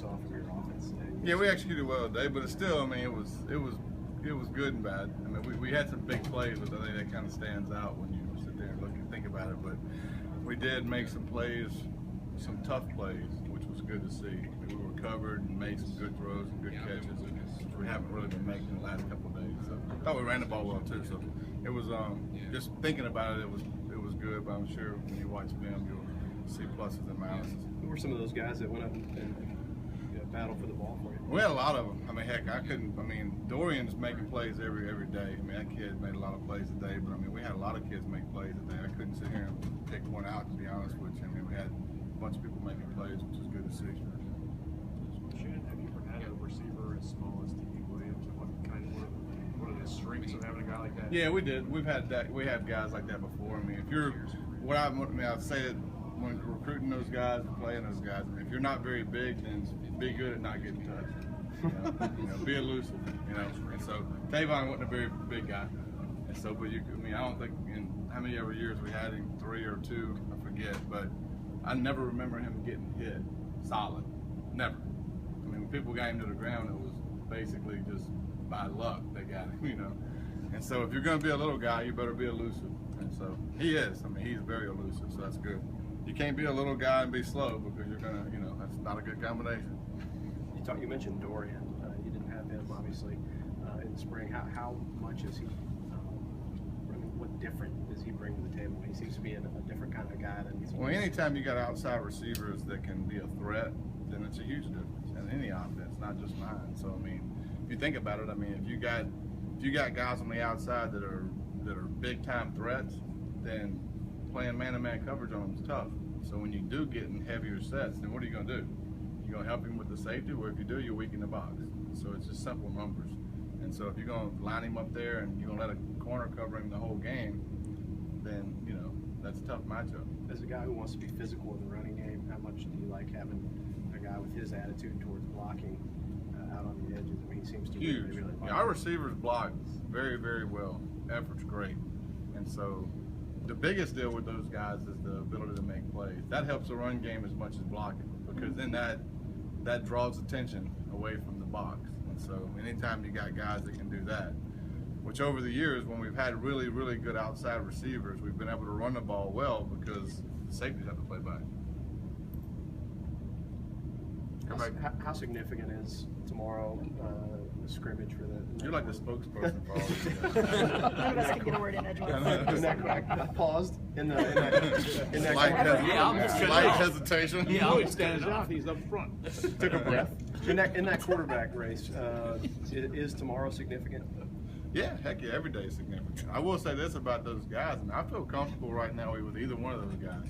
saw from your offense today? Yeah, we executed well today, but it's still, I mean, it was good and bad. I mean, we had some big plays, but I think that kind of stands out when you sit there and look and think about it. But we did make some plays, some tough plays, which was good to see. We were covered and made some good throws and good catches, which we haven't really been making the last couple of days. So I thought we ran the ball well too. So it was just thinking about it, it was good. But I'm sure when you watch film, you'll see pluses and minuses. Who were some of those guys that went up and battled for the ball for you? We had a lot of them. I mean, heck, Dorian's making plays every day. I mean, that kid made a lot of plays today, but I mean, we had a lot of kids make plays today. I couldn't sit here and pick one out, to be honest with you. I mean, we had a bunch of people making plays, which is good to see. Shannon, have you ever had a receiver as small as T.B. Williams? What are the strengths of having a guy like that? Yeah, we did. We've had that. We have guys like that before. I mean, if you're, I'd say that when recruiting those guys and playing those guys, I mean, if you're not very big, then be good at not getting touched. Be elusive. And so Tavon wasn't a very big guy, and so I don't think in how many ever years we had him, 3 or 2, I forget, but I never remember him getting hit solid. Never. I mean, when people got him to the ground, it was basically just by luck they got him. And so if you're going to be a little guy, you better be elusive. And so he is. I mean, he's very elusive, so that's good. You can't be a little guy and be slow because you're going to, that's not a good combination. You mentioned Dorian. You didn't have him, obviously, in the spring. How much is he, what different does he bring to the table? He seems to be a different kind of guy than he's. Well, anytime you got outside receivers that can be a threat, then it's a huge difference in any offense, not just mine. So, I mean, if you think about it, I mean, if you got guys on the outside that are big-time threats, then playing man-to-man coverage on them is tough. So when you do get in heavier sets, then what are you going to do? You're going to help him with the safety, or if you do, you weaken the box. So it's just simple numbers. And so if you're going to line him up there and you're going to let a corner cover him the whole game, then, that's a tough matchup. As a guy who wants to be physical in the running game, how much do you like having a guy with his attitude towards blocking out on the edges? I mean, he seems to huge. Really like our receivers block very, very well. Effort's great. And so the biggest deal with those guys is the ability to make plays. That helps the run game as much as blocking, because then that draws attention away from the box. And so anytime you got guys that can do that, which over the years when we've had really, really good outside receivers, we've been able to run the ball well because the safeties have to play back. How significant is tomorrow the scrimmage for the? You're like the spokesperson for all these guys. None of us can get a word in edgewise. I paused in that Slight hesitation. Yeah, always stands off. He's up front. Took a breath. In that quarterback race, is tomorrow significant? Yeah, heck yeah, every day is significant. I will say this about those guys. I mean, I feel comfortable right now with either one of those guys.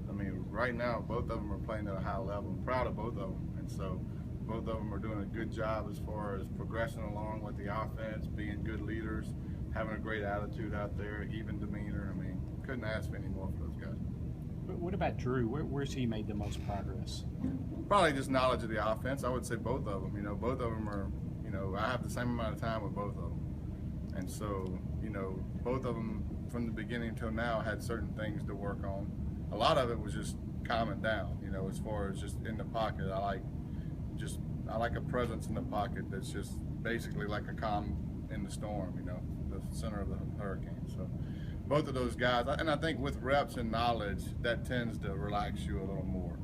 I mean, right now, both of them are playing at a high level. I'm proud of both of them. And so both of them are doing a good job as far as progressing along with the offense, being good leaders, having a great attitude out there, even demeanor. I mean, couldn't ask for any more for those guys. What about Drew? Where's he made the most progress? Probably just knowledge of the offense. I would say both of them. Both of them are, I have the same amount of time with both of them. And so, both of them from the beginning till now had certain things to work on. A lot of it was just calming down, as far as just in the pocket. I like a presence in the pocket that's just basically like a calm in the storm, the center of the hurricane. So both of those guys, and I think with reps and knowledge, that tends to relax you a little more.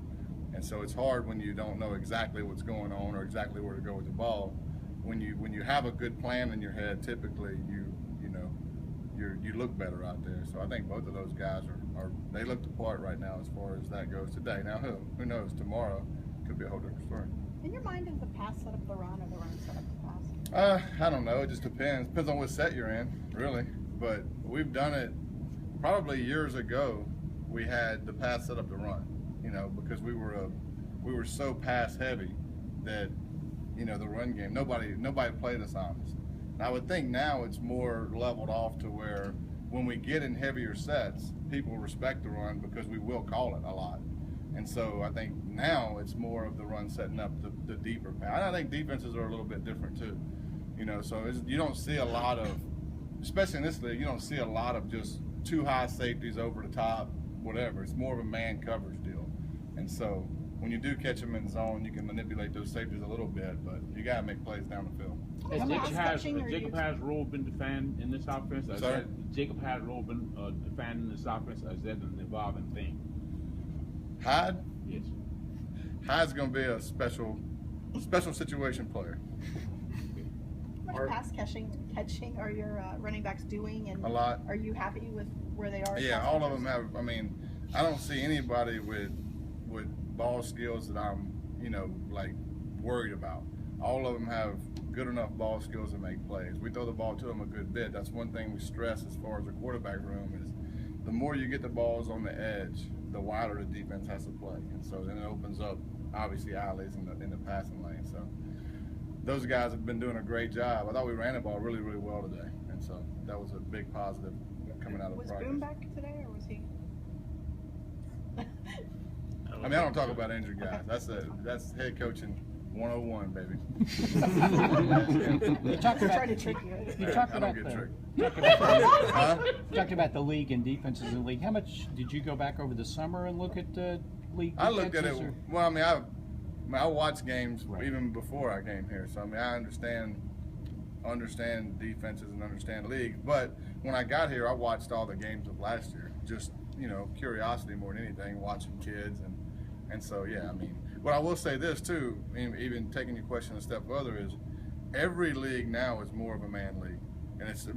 And so it's hard when you don't know exactly what's going on or exactly where to go with the ball. When you have a good plan in your head, typically you look better out there. So I think both of those guys they look the part right now as far as that goes today. Now who knows, tomorrow could be a whole different story. In your mind, is the pass set up the run or the run set up the pass? I don't know. It just depends. Depends on what set you're in, really. But we've done it probably years ago. We had the pass set up the run, because we were so pass heavy that the run game nobody played us honest. And I would think now it's more leveled off to where when we get in heavier sets, people respect the run because we will call it a lot. And so I think now it's more of the run setting up the deeper pass. I think defenses are a little bit different too. So you don't see a lot of, especially in this league, you don't see a lot of just too high safeties over the top, whatever. It's more of a man coverage deal. And so when you do catch them in zone, you can manipulate those safeties a little bit, but you got to make plays down the field. How much catching are Jacob you- has role been defined in this offense? Sorry? Jacob has role been defined in this offense? Or is that an evolving thing? Hyde? Yes. Hyde's going to be a special situation player. How much pass catching are your running backs doing, and A lot. are you happy with where they are? Yeah, pass all of catchers? them have. I mean, I don't see anybody with ball skills that I'm, like worried about. All of them have good enough ball skills to make plays. We throw the ball to them a good bit. That's one thing we stress as far as the quarterback room is the more you get the balls on the edge, the wider the defense has to play, and so then it opens up obviously alleys in the passing lane. So those guys have been doing a great job. I thought we ran the ball really, really well today, and so that was a big positive coming out of practice. Was Boone back today, or was he? I mean, I don't talk about injured guys. That's head coaching 101, baby. You talked about, Trying to trick you. you talked I about don't get tricked. Huh? Talked about the league and defenses in the league. How much did you go back over the summer and look at the league? I looked at it. defenses, or- Well, I mean, I watched games Right. even before I came here, so I mean, I understand defenses and understand leagues. But when I got here, I watched all the games of last year. Just curiosity more than anything, watching kids and so yeah. I mean, but I will say this too. Even taking your question a step further is every league now is more of a man league, and it's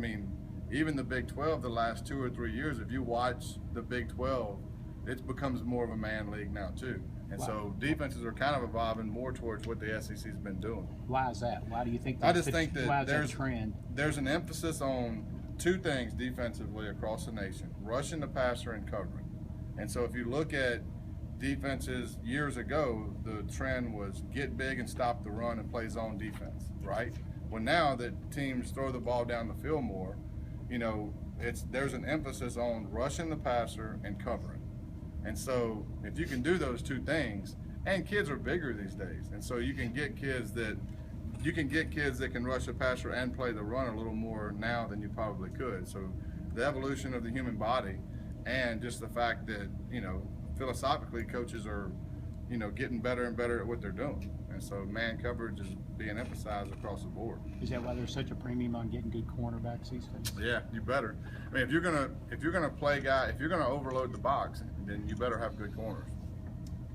even the Big 12 the last 2 or 3 years. If you watch the Big 12, it becomes more of a man league now too. And so defenses are kind of evolving more towards what the SEC's been doing. Why is that? Why do you think? I just think that why is there's that trend? There's an emphasis on two things defensively across the nation: rushing the passer and covering. And so if you look at defenses years ago, the trend was get big and stop the run and play zone defense, right? Well, now that teams throw the ball down the field more, there's an emphasis on rushing the passer and covering. And so if you can do those two things, and kids are bigger these days, and so you can get kids that can rush the passer and play the run a little more now than you probably could. So the evolution of the human body, and just the fact that philosophically coaches are getting better and better at what they're doing, and so man coverage is being emphasized across the board. Is that why there's such a premium on getting good cornerbacks these days? Yeah, you better. I mean, if you're gonna play if you're gonna overload the box, then you better have good corners.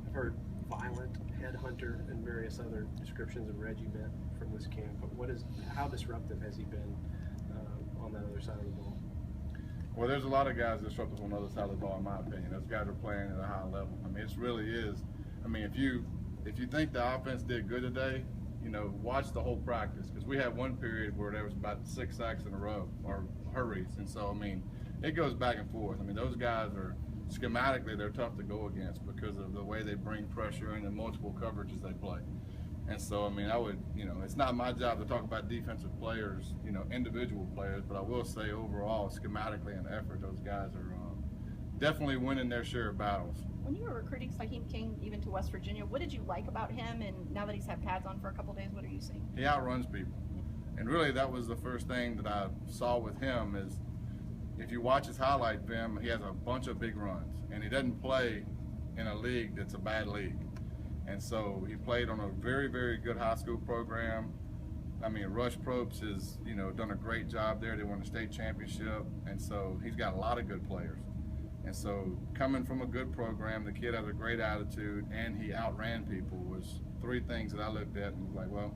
I've heard violent, headhunter, and various other descriptions of Reggie Bent from this camp. But how disruptive has he been on that other side of the ball? Well, there's a lot of guys disruptive on the other side of the ball, in my opinion. Those guys are playing at a high level. I mean, it really is. I mean, if you think the offense did good today, watch the whole practice, because we had one period where there was about 6 sacks in a row or hurries, and so I mean, it goes back and forth. I mean, those guys are schematically they're tough to go against because of the way they bring pressure and the multiple coverages they play. And so, I mean, it's not my job to talk about defensive players, individual players, but I will say overall, schematically and effort, those guys are definitely winning their share of battles. When you were recruiting Saheem King even to West Virginia, what did you like about him? And now that he's had pads on for a couple days, what are you seeing? He outruns people. And really, that was the first thing that I saw with him is if you watch his highlight film, he has a bunch of big runs. And he doesn't play in a league that's a bad league. And so he played on a very, very good high school program. I mean, Rush Probst has, done a great job there. They won the state championship. And so he's got a lot of good players. And so coming from a good program, the kid has a great attitude, and he outran people was 3 things that I looked at and was like, well,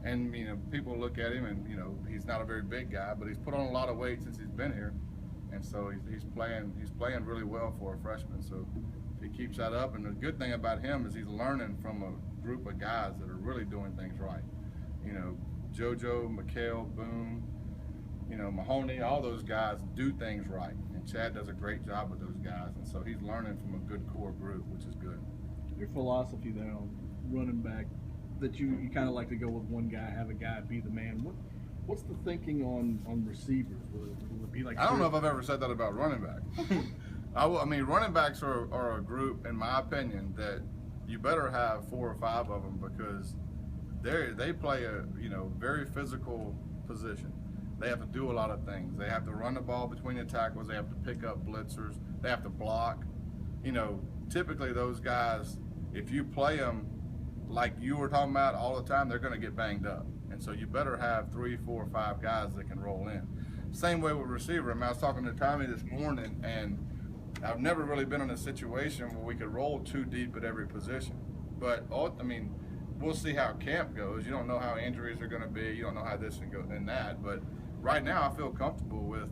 And, people look at him and, he's not a very big guy, but he's put on a lot of weight since he's been here. And so he's playing really well for a freshman. So if he keeps that up, and the good thing about him is he's learning from a group of guys that are really doing things right. JoJo, McHale, Boone, Mahoney, all those guys do things right. And Chad does a great job with those guys. And so he's learning from a good core group, which is good. Your philosophy there on running back, that you kind of like to go with one guy, have a guy be the man. What's the thinking on receivers? Will it be like I don't know if I've ever said that about running back. I mean, running backs are a group, in my opinion, that you better have 4 or 5 of them because they play a very physical position. They have to do a lot of things. They have to run the ball between the tackles. They have to pick up blitzers. They have to block. Typically those guys if you play them like you were talking about all the time, they're going to get banged up. And so you better have 3, 4, 5 guys that can roll in. Same way with receiver. I mean, I was talking to Tommy this morning, and I've never really been in a situation where we could roll 2 deep at every position. But, I mean, we'll see how camp goes. You don't know how injuries are going to be. You don't know how this and that. But right now, I feel comfortable with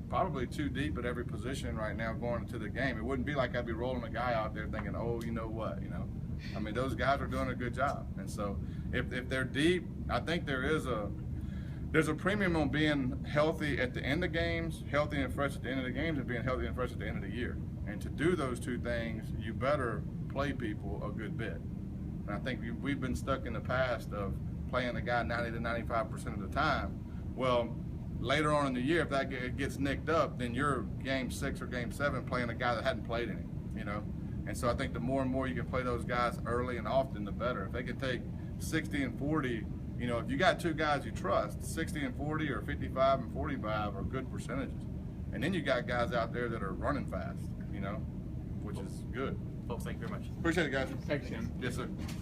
probably 2 deep at every position right now going into the game. It wouldn't be like I'd be rolling a guy out there thinking, oh, you know what, you know. I mean, those guys are doing a good job. And so if they're deep, I think there's a premium on being healthy at the end of games, healthy and fresh at the end of the games, and being healthy and fresh at the end of the year. And to do those 2 things, you better play people a good bit. And I think we've been stuck in the past of playing a guy 90 to 95% of the time. Well, later on in the year, if that gets nicked up, then you're game 6 or game 7 playing a guy that hadn't played any, you know. And so I think the more and more you can play those guys early and often, the better. If they can take 60 and 40, you know, if you got 2 guys you trust, 60 and 40 or 55 and 45 are good percentages. And then you got guys out there that are running fast, you know, which is good. Folks, thank you very much. Appreciate it, guys. Thanks, Shannon. Yes, sir.